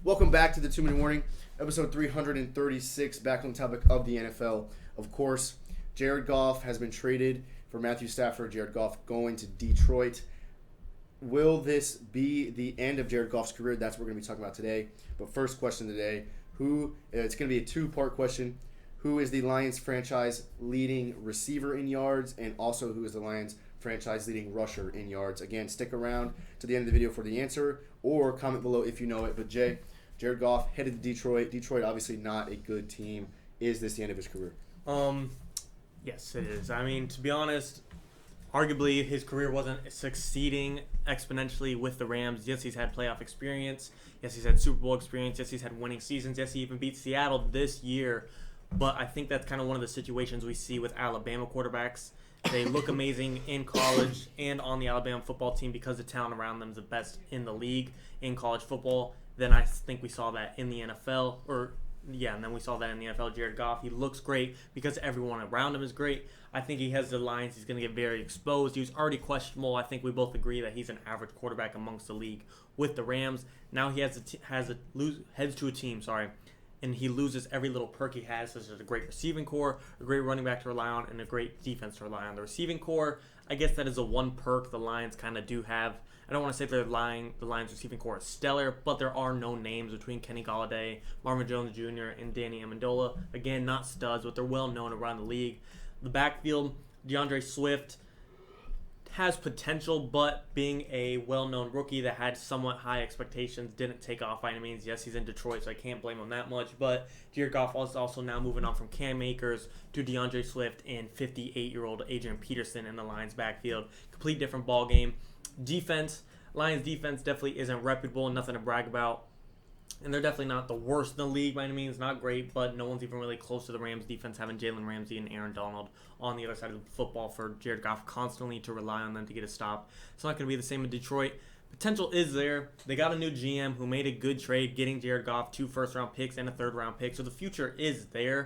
Welcome back to the 2-Minute Warning, episode 336, back on the topic of the NFL. Of course, Jared Goff has been traded for Matthew Stafford. Jared Goff going to Detroit. Will this be the end of Jared Goff's career? That's what we're going to be talking about today. But first question today, it's going to be a two-part question. Who is the Lions franchise leading receiver in yards, and also who is the Lions franchise leading rusher in yards? Again, stick around to the end of the video for the answer, or comment below if you know it. But Jay, Jared Goff headed to Detroit. Detroit obviously not a good team. Is this the end of his career? Yes, it is. I mean, to be honest, arguably his career wasn't succeeding exponentially with the Rams. Yes, he's had playoff experience. Yes, he's had Super Bowl experience. Yes, he's had winning seasons. Yes, he even beat Seattle this year. But I think that's kind of one of the situations we see with Alabama quarterbacks. They look amazing in college and on the Alabama football team because the talent around them is the best in the league in college football. Then I think we saw that in the NFL, and then we saw that in the NFL. Jared Goff, he looks great because everyone around him is great. I think he has the Lions. He's going to get very exposed. He was already questionable. I think we both agree that he's an average quarterback amongst the league with the Rams. Now he heads to a team, and he loses every little perk he has, such as a great receiving core, a great running back to rely on, and a great defense to rely on. The receiving core, I guess that is a one perk the Lions kind of do have. I don't want to say the Lions receiving core is stellar, but there are no names between Kenny Golladay, Marvin Jones Jr., and Danny Amendola. Again, not studs, but they're well known around the league. The backfield, DeAndre Swift has potential, but being a well-known rookie that had somewhat high expectations, didn't take off by any means. Yes, he's in Detroit, so I can't blame him that much, but Jared Goff is also now moving on from Cam Akers to DeAndre Swift and 58-year-old Adrian Peterson in the Lions backfield. Complete different ball game. Lions defense definitely isn't reputable, nothing to brag about. And they're definitely not the worst in the league by any means. Not great, but no one's even really close to the Rams defense, having Jalen Ramsey and Aaron Donald on the other side of the football for Jared Goff constantly to rely on them to get a stop. It's not going to be the same in Detroit. Potential is there. They got a new GM who made a good trade, getting Jared Goff 2 first-round picks and a third-round pick. So the future is there.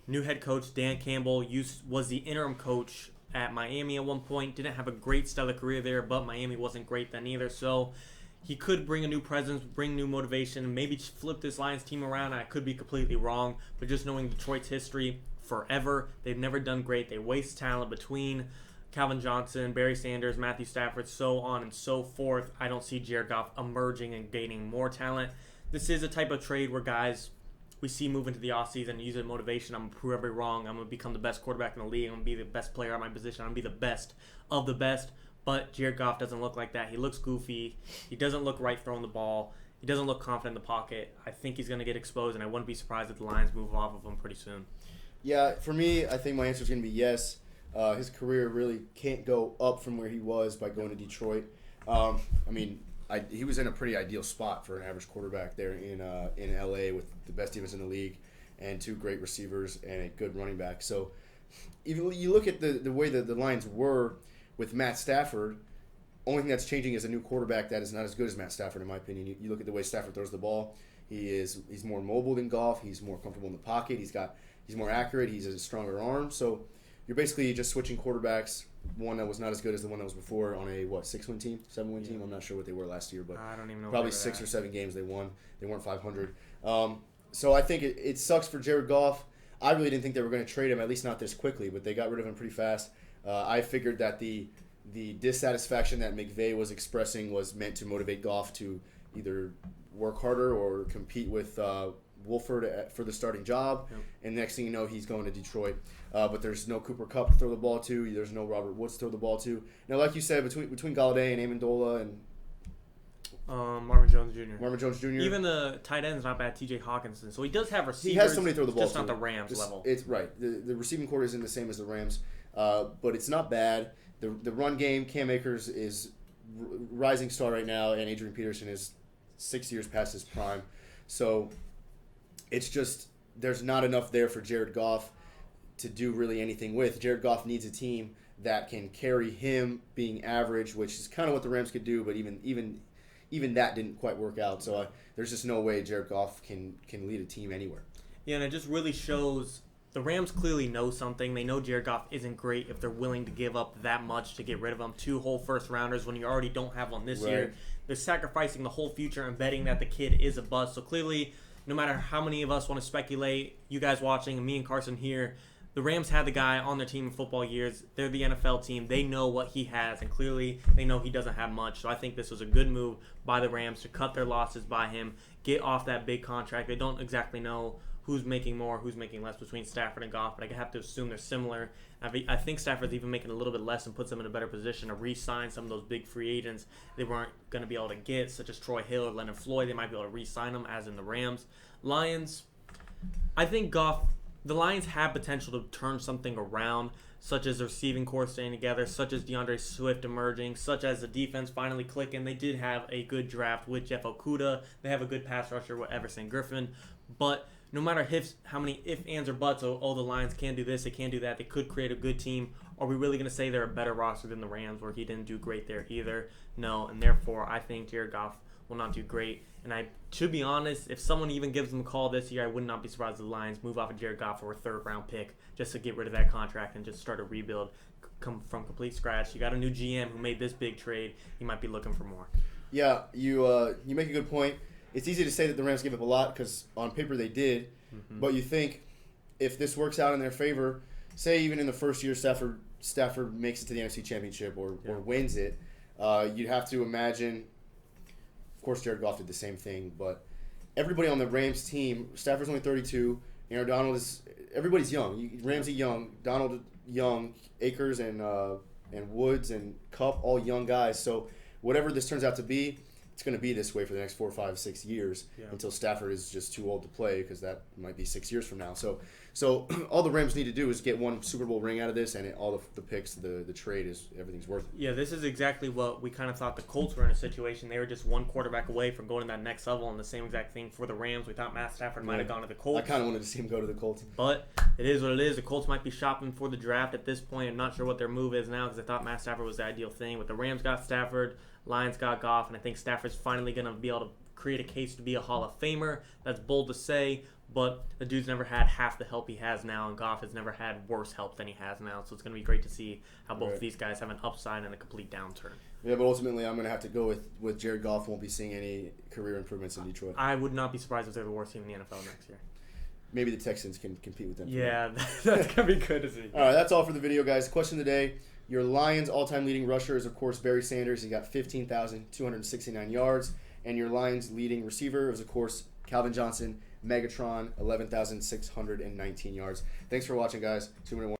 New head coach Dan Campbell was the interim coach at Miami at one point. Didn't have a great stellar career there, but Miami wasn't great then either. So he could bring a new presence, bring new motivation, maybe flip this Lions team around. I could be completely wrong, but just knowing Detroit's history forever, they've never done great. They waste talent between Calvin Johnson, Barry Sanders, Matthew Stafford, so on and so forth. I don't see Jared Goff emerging and gaining more talent. This is a type of trade where guys we see move into the offseason and use it as motivation. I'm going to prove everybody wrong. I'm going to become the best quarterback in the league. I'm going to be the best player at my position. I'm going to be the best of the best. But Jared Goff doesn't look like that. He looks goofy. He doesn't look right throwing the ball. He doesn't look confident in the pocket. I think he's going to get exposed, and I wouldn't be surprised if the Lions move off of him pretty soon. Yeah, for me, I think my answer is going to be yes. His career really can't go up from where he was by going to Detroit. He was in a pretty ideal spot for an average quarterback there in LA with the best defense in the league and 2 great receivers and a good running back. So if you look at the way that the Lions were with Matt Stafford, only thing that's changing is a new quarterback that is not as good as Matt Stafford, in my opinion. You look at the way Stafford throws the ball. He's more mobile than Goff. He's more comfortable in the pocket. He's more accurate. He's a stronger arm. So you're basically just switching quarterbacks. One that was not as good as the one that was before on a 6-win team, 7-win team. I'm not sure what they were last year, but I don't even know. Probably 6 or 7 games they won. They weren't 500. So I think it sucks for Jared Goff. I really didn't think they were going to trade him, at least not this quickly, but they got rid of him pretty fast. I figured that the dissatisfaction that McVay was expressing was meant to motivate Goff to either work harder or compete with Wolford for the starting job. Yep. And next thing you know, he's going to Detroit. But there's no Cooper Kupp to throw the ball to. There's no Robert Woods to throw the ball to. Now, like you said, between Golladay and Amendola and Marvin Jones Jr. Even the tight end's not bad, T.J. Hawkinson. So he does have receivers. He has somebody to throw the ball just to. Not the Rams level. It's right. The receiving core isn't the same as the Rams, but it's not bad. The run game, Cam Akers is rising star right now, and Adrian Peterson is 6 years past his prime. So it's just there's not enough there for Jared Goff to do really anything with. Jared Goff needs a team that can carry him being average, which is kind of what the Rams could do, but even that didn't quite work out. So there's just no way Jared Goff can lead a team anywhere. Yeah, and it just really shows the Rams clearly know something. They know Jared Goff isn't great if they're willing to give up that much to get rid of him. 2 whole first-rounders when you already don't have one this year. They're sacrificing the whole future and betting that the kid is a bust. So clearly, no matter how many of us want to speculate, you guys watching and me and Carson here, the Rams had the guy on their team in football years. They're the NFL team. They know what he has, and clearly they know he doesn't have much. So I think this was a good move by the Rams to cut their losses by him, get off that big contract. They don't exactly know who's making more, who's making less between Stafford and Goff, but I have to assume they're similar. I think Stafford's even making a little bit less and puts them in a better position to re-sign some of those big free agents they weren't going to be able to get, such as Troy Hill or Leonard Floyd. They might be able to re-sign them, as in the Rams. Lions, I think the Lions have potential to turn something around, such as the receiving core staying together, such as DeAndre Swift emerging, such as the defense finally clicking. They did have a good draft with Jeff Okudah. They have a good pass rusher with Everson Griffin. But no matter how many ifs, ands, or buts, the Lions can do this, they can do that, they could create a good team. Are we really going to say they're a better roster than the Rams, where he didn't do great there either? No, and therefore I think Jared Goff will not do great. And to be honest, if someone even gives them a call this year, I would not be surprised if the Lions move off of Jared Goff for a 3rd-round pick just to get rid of that contract and just start a rebuild come from complete scratch. You got a new GM who made this big trade. He might be looking for more. Yeah, you make a good point. It's easy to say that the Rams gave up a lot because on paper they did, but you think if this works out in their favor, say even in the first year Stafford makes it to the NFC Championship or wins it, you'd have to imagine, of course Jared Goff did the same thing, but everybody on the Rams team, Stafford's only 32, Donald everybody's young. Ramsey young, Donald young, Akers and Woods and Kupp, all young guys, so whatever this turns out to be, it's going to be this way for the next 4, 5, 6 years until Stafford is just too old to play, because that might be 6 years from now. So all the Rams need to do is get one Super Bowl ring out of this, and all the picks, the trade is everything's worth it. Yeah, this is exactly what we kind of thought the Colts were in a situation. They were just one quarterback away from going to that next level, and the same exact thing for the Rams. We thought Matt Stafford might have gone to the Colts. I kind of wanted to see him go to the Colts. But it is what it is. The Colts might be shopping for the draft at this point. I'm not sure what their move is now, because I thought Matt Stafford was the ideal thing. But the Rams got Stafford, Lions got Goff, and I think Stafford's finally going to be able to create a case to be a Hall of Famer. That's bold to say, but the dude's never had half the help he has now, and Goff has never had worse help than he has now. So it's going to be great to see how both of these guys have an upside and a complete downturn. Yeah, but ultimately I'm going to have to go with Jared Goff. Won't be seeing any career improvements in Detroit. I would not be surprised if they're the worst team in the NFL next year. Maybe the Texans can compete with them. Yeah, that's going to be good to see. All right, that's all for the video, guys. Question today. Your Lions' all-time leading rusher is, of course, Barry Sanders. He got 15,269 yards. And your Lions' leading receiver is, of course, Calvin Johnson, Megatron, 11,619 yards. Thanks for watching, guys. 2-1.